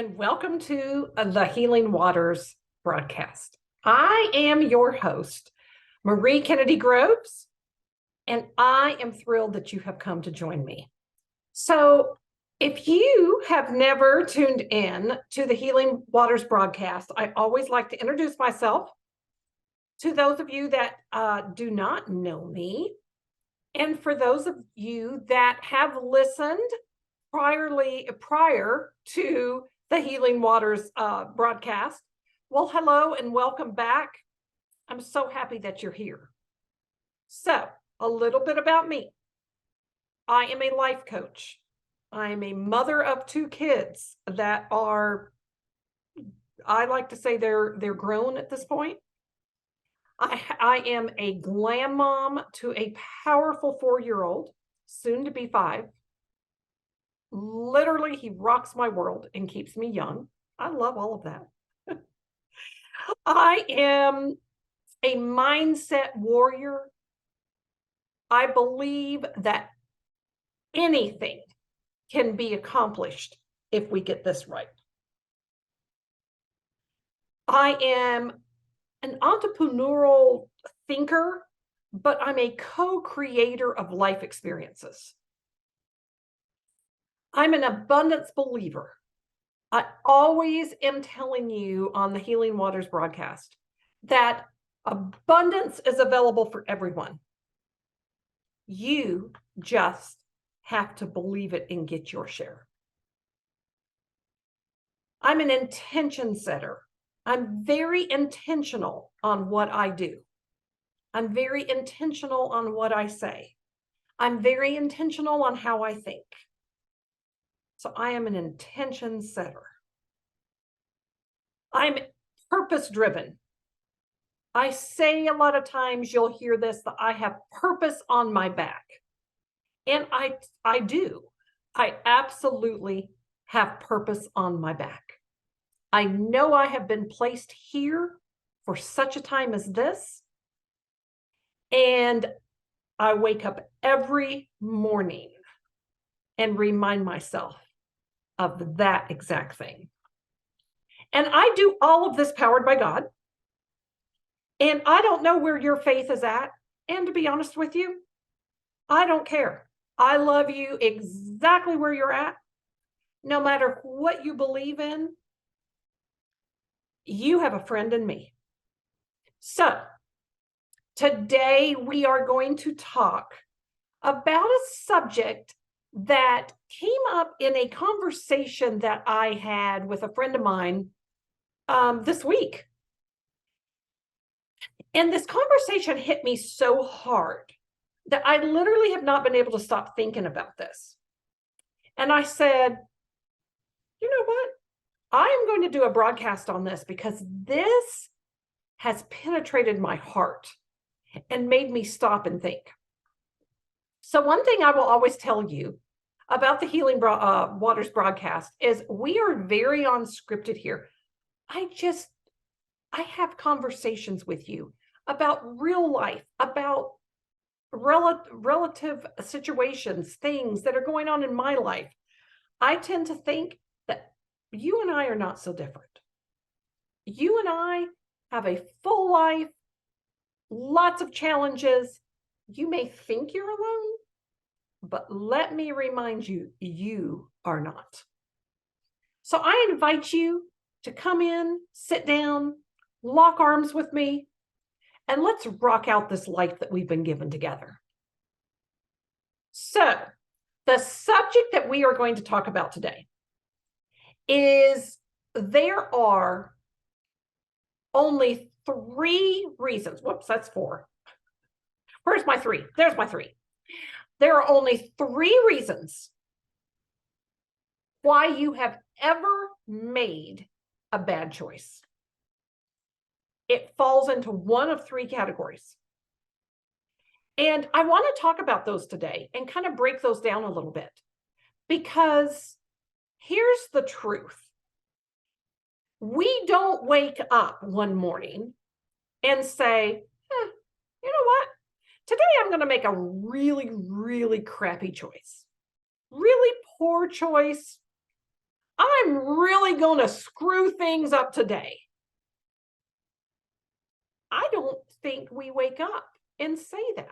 and welcome to the Healing Waters broadcast. I am your host, Marie Kennedy Groves, and I am thrilled that you have come to join me. So, if you have never tuned in to the Healing Waters broadcast, I always like to introduce myself to those of you that do not know me. And for those of you that have listened prior to the Healing Waters broadcast, well, hello and welcome back. I'm so happy that you're here. So, a little bit about me. I am a life coach. I am a mother of two kids that are, I like to say they're grown at this point. I am a glam mom to a powerful 4-year-old, soon to be 5. Literally, he rocks my world and keeps me young. I love all of that. I am a mindset warrior. I believe that anything can be accomplished if we get this right. I am an entrepreneurial thinker, but I'm a co-creator of life experiences. I'm an abundance believer. I always am telling you on the Healing Waters broadcast that abundance is available for everyone. You just have to believe it and get your share. I'm an intention setter. I'm very intentional on what I do. I'm very intentional on what I say. I'm very intentional on how I think. So I am an intention setter. I'm purpose driven. I say a lot of times you'll hear this, that I have purpose on my back. And I do. I absolutely have purpose on my back. I know I have been placed here for such a time as this. And I wake up every morning and remind myself of that exact thing. And I do all of this powered by God. And I don't know where your faith is at. And to be honest with you, I don't care. I love you exactly where you're at. No matter what you believe in, you have a friend in me. So today we are going to talk about a subject that came up in a conversation that I had with a friend of mine this week. And this conversation hit me so hard that I literally have not been able to stop thinking about this. And I said, you know what? I am going to do a broadcast on this because this has penetrated my heart and made me stop and think. So one thing I will always tell you about the Healing Waters broadcast is we are very unscripted here. I have conversations with you about real life, about relative situations, things that are going on in my life. I tend to think that you and I are not so different. You and I have a full life, lots of challenges. You may think you're alone, but let me remind you, you are not. So I invite you to come in, sit down, lock arms with me, and let's rock out this life that we've been given together. So, the subject that we are going to talk about today is there are only 3 reasons. Whoops, that's 4. Where's my 3? There's my 3. There are only 3 reasons why you have ever made a bad choice. It falls into one of 3 categories. And I want to talk about those today and kind of break those down a little bit, because here's the truth. We don't wake up one morning and say, you know what? Today I'm going to make a really, really crappy choice. Really poor choice. I'm really going to screw things up today. I don't think we wake up and say that.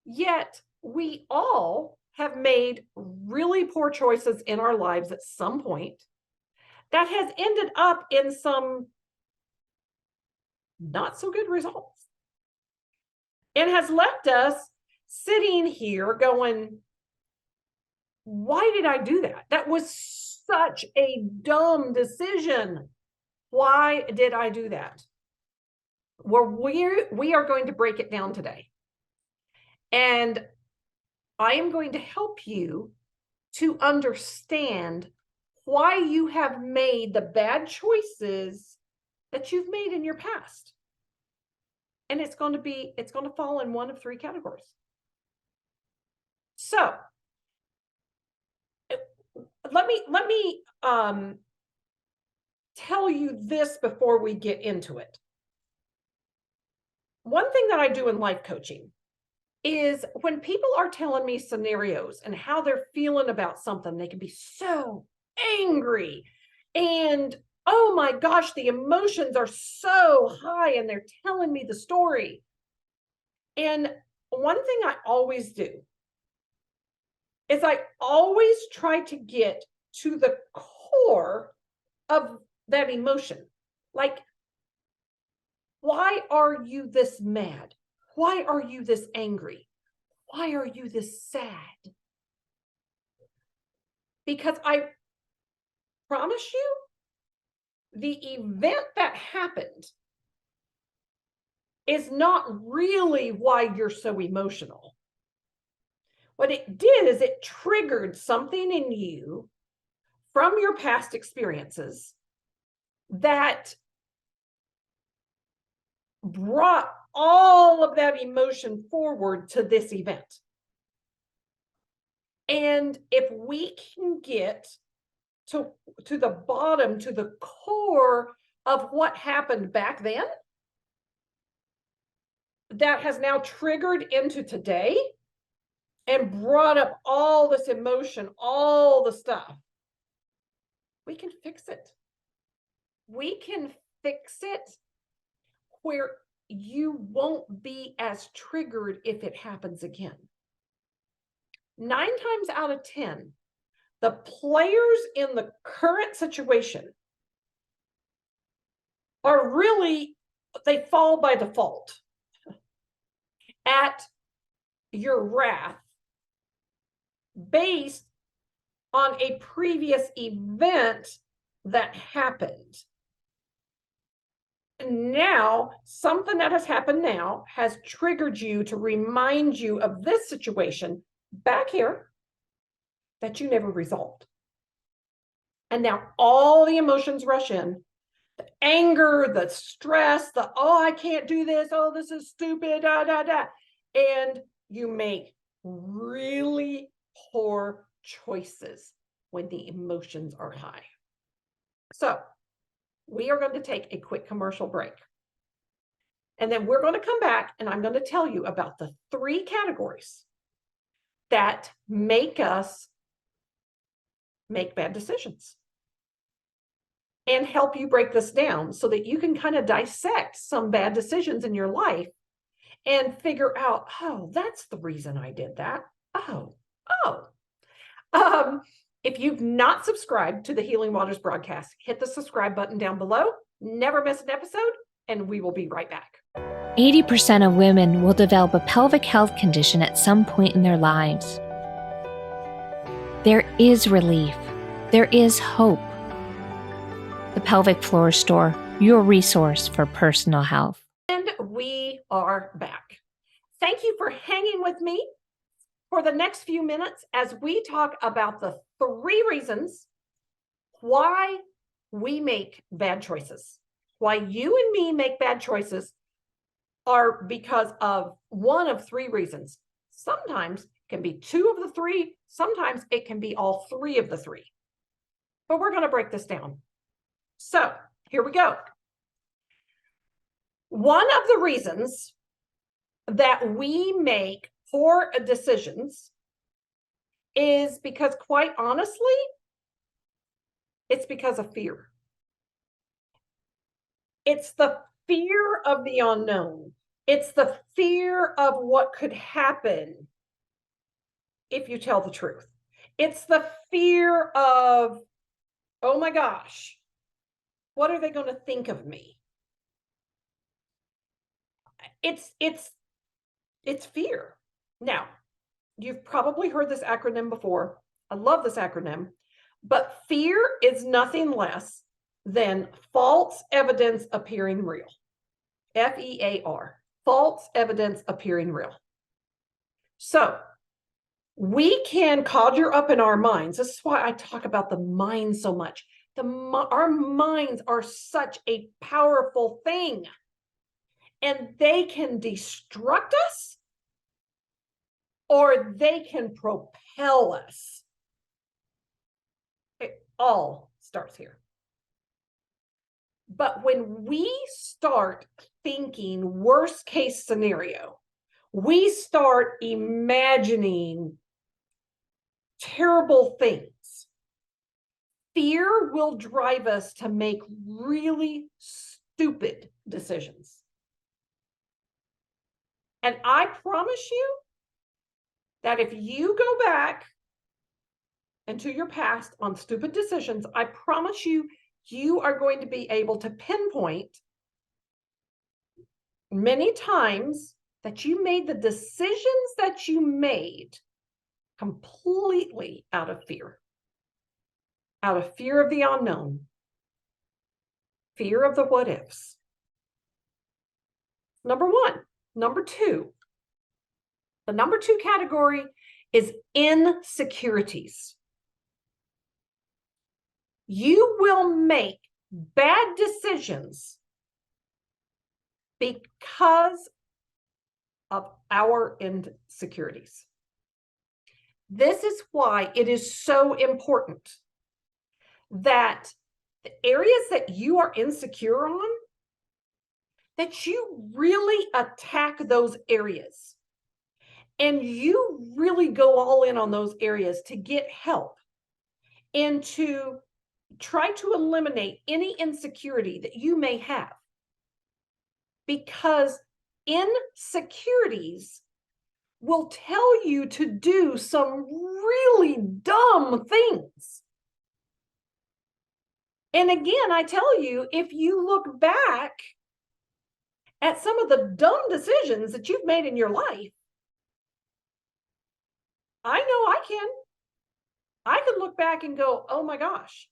Yet we all have made really poor choices in our lives at some point that has ended up in some not so good results and has left us sitting here going, why did I do that? That was such a dumb decision. Why did I do that? Well, we are going to break it down today. And I am going to help you to understand why you have made the bad choices that you've made in your past. And it's going to fall in one of three categories. So let me tell you this before we get into it. One thing that I do in life coaching is when people are telling me scenarios and how they're feeling about something, they can be so angry and oh my gosh, the emotions are so high and they're telling me the story. And one thing I always do is I always try to get to the core of that emotion. Like, why are you this mad? Why are you this angry? Why are you this sad? Because I promise you, the event that happened is not really why you're so emotional. What it did is it triggered something in you from your past experiences that brought all of that emotion forward to this event. And if we can get to the bottom, to the core of what happened back then, that has now triggered into today and brought up all this emotion, all the stuff, we can fix it. We can fix it where you won't be as triggered if it happens again. 9 times out of 10, the players in the current situation are really, they fall by default at your wrath based on a previous event that happened. Now, something that has happened now has triggered you to remind you of this situation back here that you never resolved. And now all the emotions rush in, the anger, the stress, the, oh, I can't do this. Oh, this is stupid, da, da, da. And you make really poor choices when the emotions are high. So we are going to take a quick commercial break. And then we're going to come back and I'm going to tell you about the 3 categories that make us make bad decisions and help you break this down so that you can kind of dissect some bad decisions in your life and figure out, oh, that's the reason I did that. If you've not subscribed to the Healing Waters broadcast, hit the subscribe button down below. Never miss an episode, and we will be right back. 80% of women will develop a pelvic health condition at some point in their lives. There is relief. There is hope. The Pelvic Floor Store, your resource for personal health. And we are back. Thank you for hanging with me for the next few minutes as we talk about the 3 reasons why we make bad choices. Why you and me make bad choices are because of one of 3 reasons. Sometimes it can be 2 of the 3. Sometimes it can be all 3 of the 3. But we're going to break this down. So here we go. One of the reasons that we make poor decisions is because, quite honestly, It's because of fear. It's the fear of the unknown. It's the fear of what could happen if you tell the truth. It's the fear of, oh my gosh, what are they going to think of me? It's fear. Now, you've probably heard this acronym before. I love this acronym, but fear is nothing less than false evidence appearing real. FEAR, false evidence appearing real. So we can conjure up in our minds. This is why I talk about the mind so much. Our minds are such a powerful thing, and they can destruct us or they can propel us. It all starts here. But when we start thinking worst case scenario, we start imagining terrible things. Fear will drive us to make really stupid decisions. And I promise you that if you go back into your past on stupid decisions, I promise you, you are going to be able to pinpoint many times that you made the decisions that you made completely out of fear of the unknown, fear of the what ifs. Number one. Number two, the number two category is insecurities. You will make bad decisions because of our insecurities. This is why it is so important that the areas that you are insecure on, that you really attack those areas and you really go all in on those areas to get help and to try to eliminate any insecurity that you may have. Because insecurities will tell you to do some really dumb things. And again, I tell you, if you look back at some of the dumb decisions that you've made in your life, I know I can. I could look back and go, oh my gosh,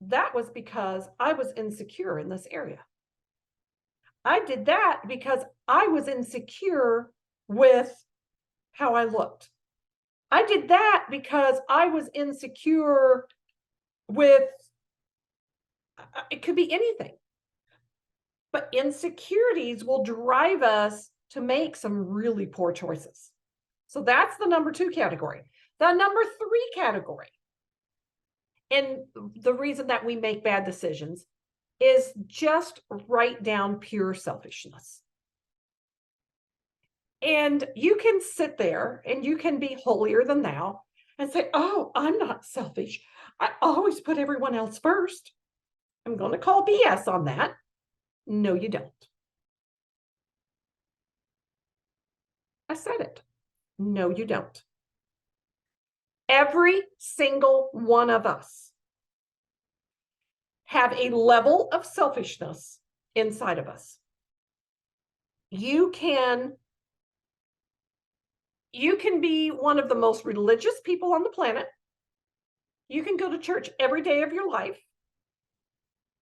that was because I was insecure in this area. I did that because I was insecure with how I looked. I did that because I was insecure with, it could be anything. But insecurities will drive us to make some really poor choices. So that's the number two category. The number three category, and the reason that we make bad decisions, is just right down pure selfishness. And you can sit there and you can be holier than thou and say, oh, I'm not selfish. I always put everyone else first. I'm going to call BS on that. No, you don't. I said it. No, you don't. Every single one of us have a level of selfishness inside of us. You can be one of the most religious people on the planet. You can go to church every day of your life.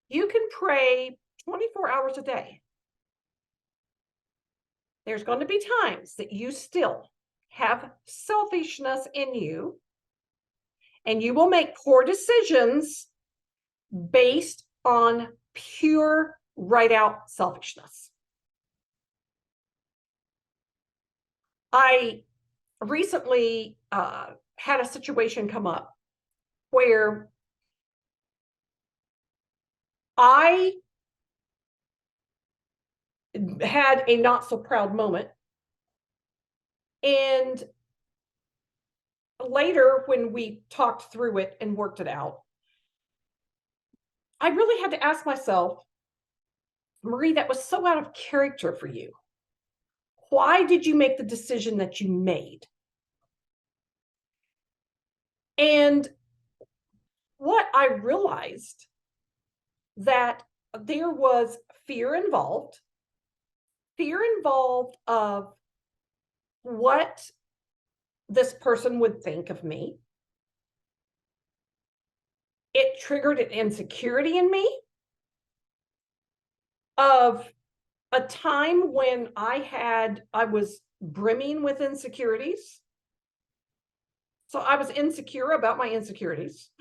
You can pray 24 hours a day. There's going to be times that you still have selfishness in you, and you will make poor decisions based on pure right-out selfishness. I recently had a situation come up where I had a not so proud moment. And later, when we talked through it and worked it out, I really had to ask myself, Marie, that was so out of character for you. Why did you make the decision that you made? And what I realized that there was fear involved of what this person would think of me. It triggered an insecurity in me of a time when I was brimming with insecurities. So I was insecure about my insecurities.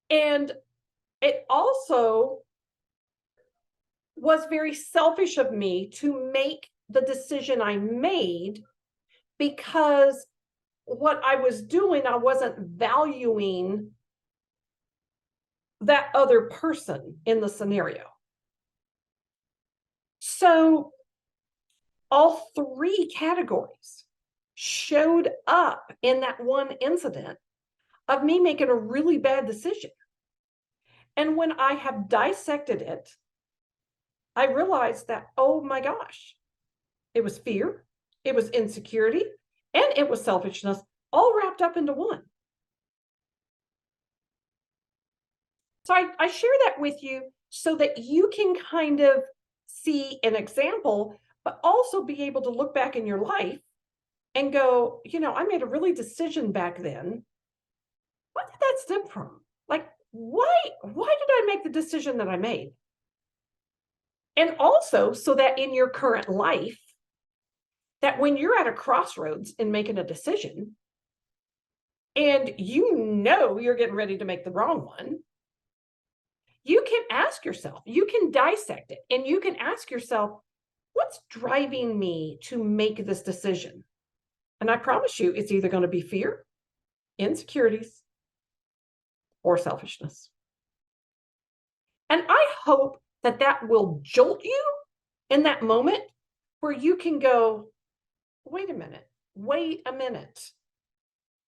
And it also was very selfish of me to make the decision I made, because what I was doing, I wasn't valuing that other person in the scenario. So all three categories showed up in that one incident of me making a really bad decision. And when I have dissected it, I realized that, oh my gosh, it was fear, it was insecurity, and it was selfishness, all wrapped up into one. So I share that with you so that you can kind of see an example, but also be able to look back in your life and go, I made a really decision back then. What did that stem from? Like, why did I make the decision that I made? And also so that in your current life, that when you're at a crossroads in making a decision and you're getting ready to make the wrong one, you can ask yourself, you can dissect it, and you can ask yourself, what's driving me to make this decision? And I promise you, it's either going to be fear, insecurities, or selfishness. And I hope that that will jolt you in that moment where you can go, wait a minute.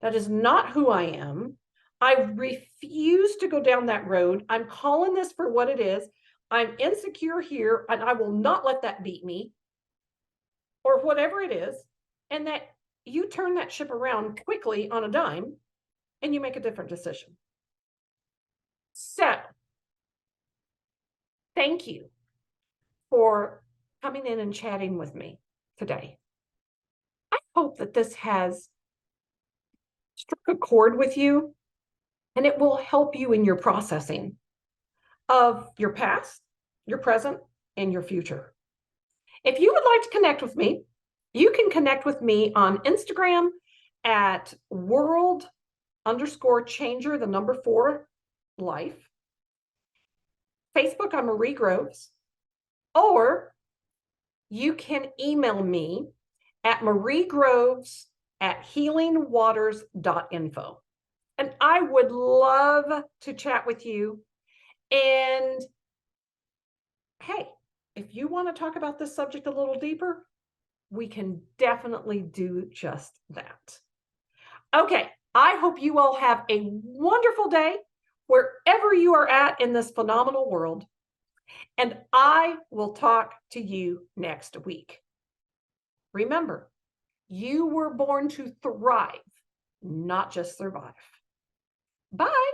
That is not who I am. I refuse to go down that road. I'm calling this for what it is. I'm insecure here, and I will not let that beat me, or whatever it is. And that you turn that ship around quickly on a dime and you make a different decision. So, thank you for coming in and chatting with me today. I hope that this has struck a chord with you, and it will help you in your processing of your past, your present, and your future. If you would like to connect with me, you can connect with me on Instagram at world_changer4life. Facebook, I'm Marie Groves. Or you can email me at mariegroves@healingwaters.info. And I would love to chat with you. And hey, if you want to talk about this subject a little deeper, we can definitely do just that. Okay, I hope you all have a wonderful day wherever you are at in this phenomenal world. And I will talk to you next week. Remember, you were born to thrive, not just survive. Bye.